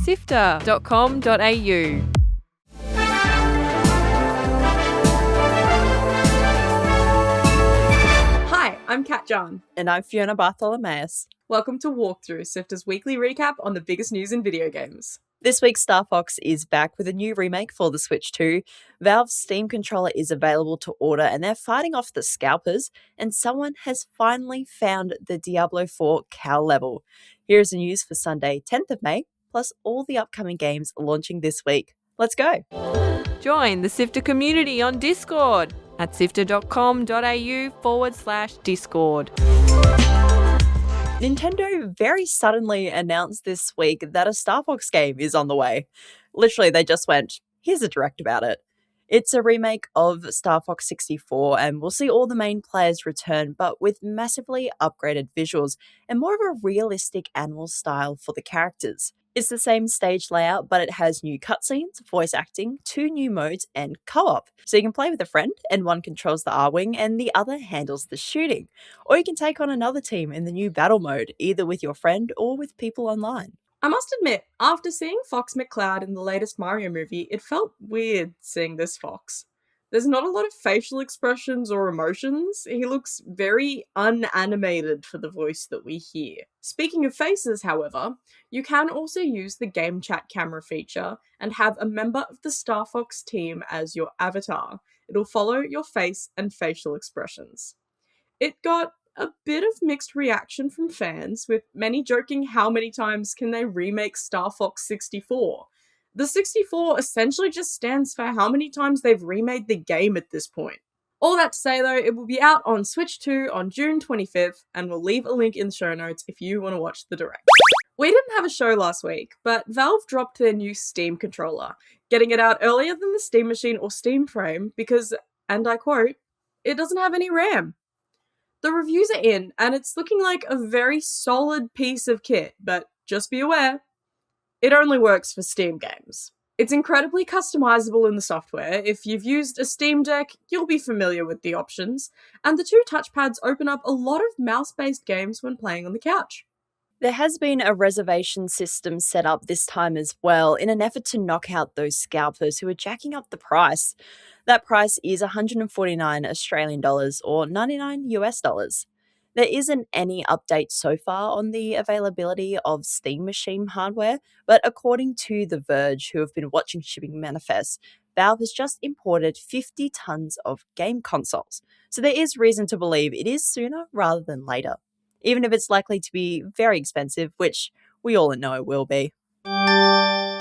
SIFTER.com.au. Hi, I'm Jahne. And I'm Fiona Bartholomaeus. Welcome to Walkthrough, SIFTER's weekly recap on the biggest news in video games. This week, Star Fox is back with a new remake for the Switch 2. Valve's Steam controller is available to order and they're fighting off the scalpers, and someone has finally found the Diablo IV cow level. Here's the news for Sunday, 10th of May, plus all the upcoming games launching this week. Let's go! Join the SIFTER community on Discord at sifter.com.au/Discord. Nintendo very suddenly announced this week that a Star Fox game is on the way. Literally, they just went, here's a direct about it. It's a remake of Star Fox 64, and we'll see all the main players return, but with massively upgraded visuals and more of a realistic animal style for the characters. It's the same stage layout, but it has new cutscenes, voice acting, 2 new modes, and co-op. So you can play with a friend, and one controls the R-Wing, and the other handles the shooting. Or you can take on another team in the new battle mode, either with your friend or with people online. I must admit, after seeing Fox McCloud in the latest Mario movie, it felt weird seeing this Fox. There's not a lot of facial expressions or emotions. He looks very unanimated for the voice that we hear. Speaking of faces, however, you can also use the game chat camera feature and have a member of the Star Fox team as your avatar. It'll follow your face and facial expressions. It got a bit of mixed reaction from fans, with many joking how many times can they remake Star Fox 64. The 64 essentially just stands for how many times they've remade the game at this point. All that to say though, it will be out on Switch 2 on June 25th, and we'll leave a link in the show notes if you want to watch the direct. We didn't have a show last week, but Valve dropped their new Steam controller, getting it out earlier than the Steam Machine or Steam Frame because, and I quote, it doesn't have any RAM. The reviews are in, and it's looking like a very solid piece of kit, but just be aware, it only works for Steam games. It's incredibly customizable in the software. If you've used a Steam Deck, you'll be familiar with the options, and the 2 touchpads open up a lot of mouse-based games when playing on the couch. There has been a reservation system set up this time as well in an effort to knock out those scalpers who are jacking up the price. That price is 149 Australian dollars or 99 US dollars. There isn't any update so far on the availability of Steam Machine hardware, but according to The Verge, who have been watching shipping manifests, Valve has just imported 50 tons of game consoles. So there is reason to believe it is sooner rather than later, even if it's likely to be very expensive, which we all know it will be.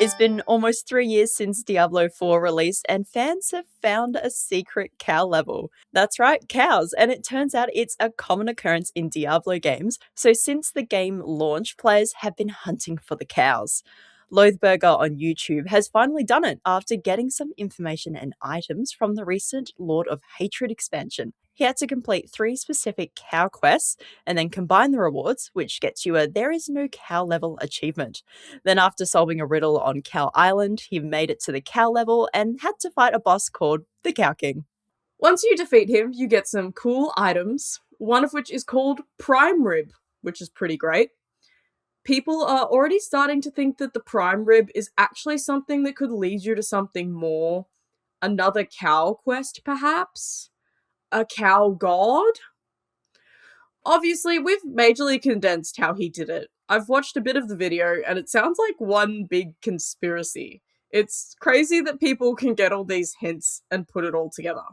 It's been almost 3 years since Diablo IV released, and fans have found a secret cow level. That's right, cows, and it turns out it's a common occurrence in Diablo games, so since the game launch, players have been hunting for the cows. Loathburger on YouTube has finally done it after getting some information and items from the recent Lord of Hatred expansion. He had to complete 3 specific cow quests and then combine the rewards, which gets you a There Is No Cow level achievement. Then after solving a riddle on Cow Island, he made it to the cow level and had to fight a boss called the Cow King. Once you defeat him, you get some cool items, one of which is called Prime Rib, which is pretty great. People are already starting to think that the Prime Rib is actually something that could lead you to something more. Another cow quest, perhaps? A cow god? Obviously, we've majorly condensed how he did it. I've watched a bit of the video, and it sounds like one big conspiracy. It's crazy that people can get all these hints and put it all together.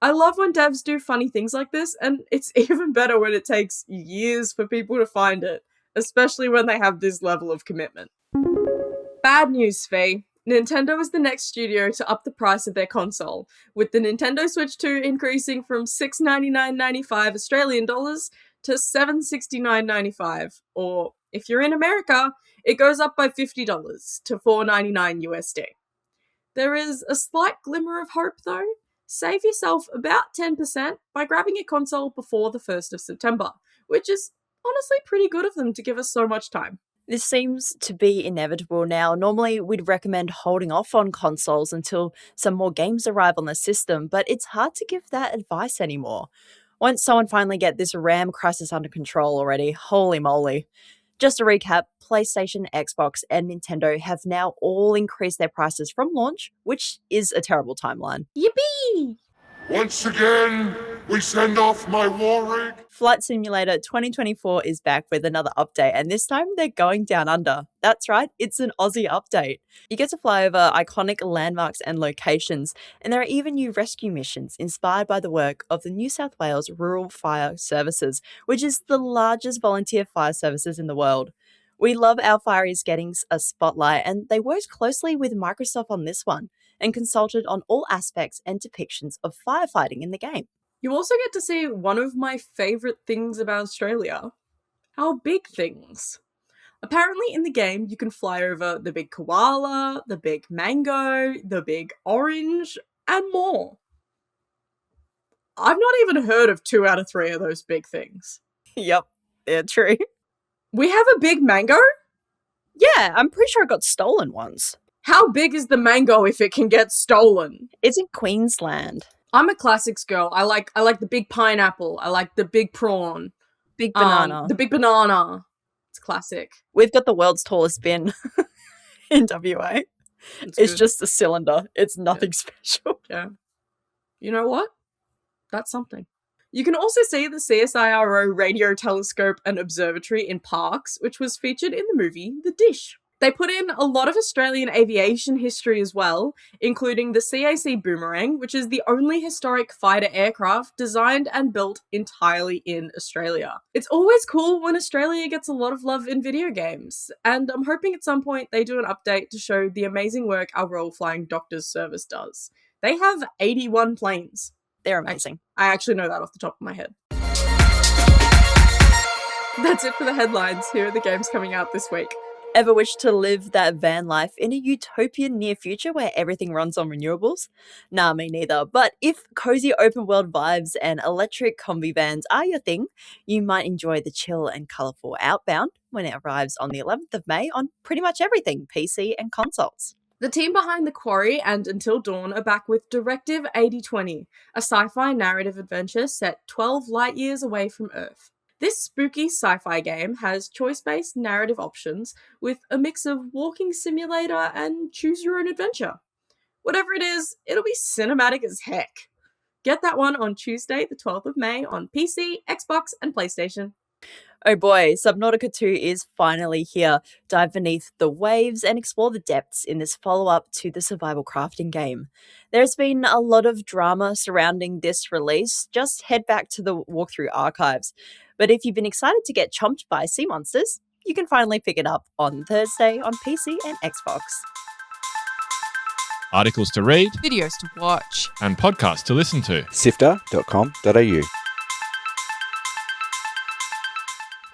I love when devs do funny things like this, and it's even better when it takes years for people to find it, especially when they have this level of commitment. Bad news, Faye. Nintendo is the next studio to up the price of their console, with the Nintendo Switch 2 increasing from $699.95 Australian dollars to $769.95, or if you're in America, it goes up by $50 to $499 USD. There is a slight glimmer of hope though. Save yourself about 10% by grabbing a console before the 1st of September, which is honestly pretty good of them to give us so much time. This seems to be inevitable now. Normally, we'd recommend holding off on consoles until some more games arrive on the system, but it's hard to give that advice anymore. Once someone finally get this RAM crisis under control already, holy moly. Just to recap, PlayStation, Xbox, and Nintendo have now all increased their prices from launch, which is a terrible timeline. Yippee! Once again, we send off my war rig. Flight Simulator 2024 is back with another update, and this time they're going down under. That's right, it's an Aussie update. You get to fly over iconic landmarks and locations, and there are even new rescue missions inspired by the work of the New South Wales Rural Fire Services, which is the largest volunteer fire services in the world. We love our fireys getting a spotlight, and they worked closely with Microsoft on this one and consulted on all aspects and depictions of firefighting in the game. You also get to see one of my favourite things about Australia. Our big things. Apparently in the game you can fly over the big koala, the big mango, the big orange, and more. I've not even heard of 2 out of 3 of those big things. Yep, they're true. We have a big mango? Yeah, I'm pretty sure it got stolen once. How big is the mango if it can get stolen? It's in Queensland. I'm a classics girl. I like the big pineapple. I like the big prawn. Big banana. The big banana. It's classic. We've got the world's tallest bin in WA. It's just a cylinder. It's nothing special. Yeah. You know what? That's something. You can also see the CSIRO radio telescope and observatory in Parkes, which was featured in the movie The Dish. They put in a lot of Australian aviation history as well, including the CAC Boomerang, which is the only historic fighter aircraft designed and built entirely in Australia. It's always cool when Australia gets a lot of love in video games, and I'm hoping at some point they do an update to show the amazing work our Royal Flying Doctors Service does. They have 81 planes. They're amazing. I actually know that off the top of my head. That's it for the headlines. Here are the games coming out this week. Ever wish to live that van life in a utopian near future where everything runs on renewables? Nah, me neither. But if cozy open world vibes and electric combi vans are your thing, you might enjoy the chill and colourful Outbound when it arrives on the 11th of May on pretty much everything, PC and consoles. The team behind The Quarry and Until Dawn are back with Directive 8020, a sci-fi narrative adventure set 12 light years away from Earth. This spooky sci-fi game has choice-based narrative options with a mix of walking simulator and choose-your-own-adventure. Whatever it is, it'll be cinematic as heck. Get that one on Tuesday, the 12th of May on PC, Xbox, and PlayStation. Oh boy, Subnautica 2 is finally here. Dive beneath the waves and explore the depths in this follow-up to the survival crafting game. There's been a lot of drama surrounding this release. Just head back to the walkthrough archives. But if you've been excited to get chomped by sea monsters, you can finally pick it up on Thursday on PC and Xbox. Articles to read, Videos to watch. and podcasts to listen to. SIFTER.com.au.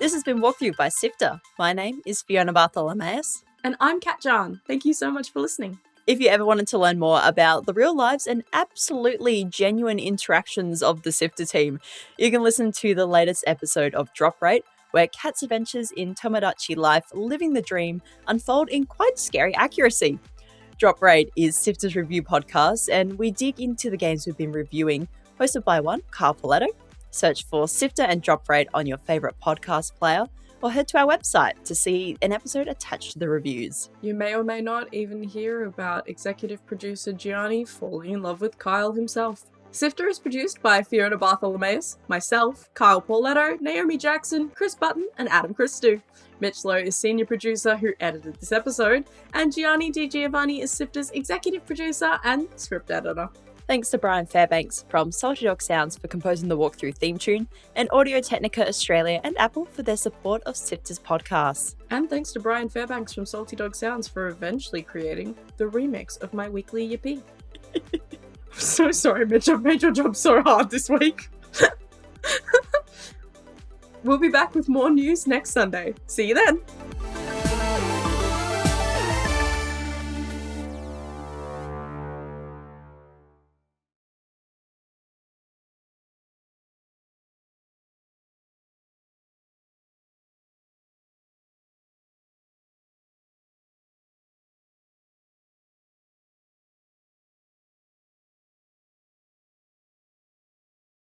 This has been Walkthrough by SIFTER. My name is Fiona Bartholomaeus. And I'm Kat Jahne. Thank you so much for listening. If you ever wanted to learn more about the real lives and absolutely genuine interactions of the SIFTER team, you can listen to the latest episode of Drop Rate, where Kat's adventures in Tomodachi life living the dream unfold in quite scary accuracy. Drop Rate is SIFTER's review podcast, and we dig into the games we've been reviewing, hosted by one, Pauletto. Search for SIFTER and Drop Rate on your favourite podcast player, or head to our website to see an episode attached to the reviews. You may or may not even hear about executive producer Gianni falling in love with Kyle himself. SIFTER is produced by Fiona Bartholomaeus, myself, Kyle Pauletto, Naomi Jackson, Chris Button, and Adam Christou. Mitch Lowe is senior producer who edited this episode, and Gianni Di Giovanni is SIFTER's executive producer and script editor. Thanks to Brian Fairbanks from Salty Dog Sounds for composing the walkthrough theme tune, and Audio Technica Australia and Apple for their support of SIFTER's podcasts. And thanks to Brian Fairbanks from Salty Dog Sounds for eventually creating the remix of my weekly yippee. I'm so sorry, Mitch. I've made your job so hard this week. We'll be back with more news next Sunday. See you then.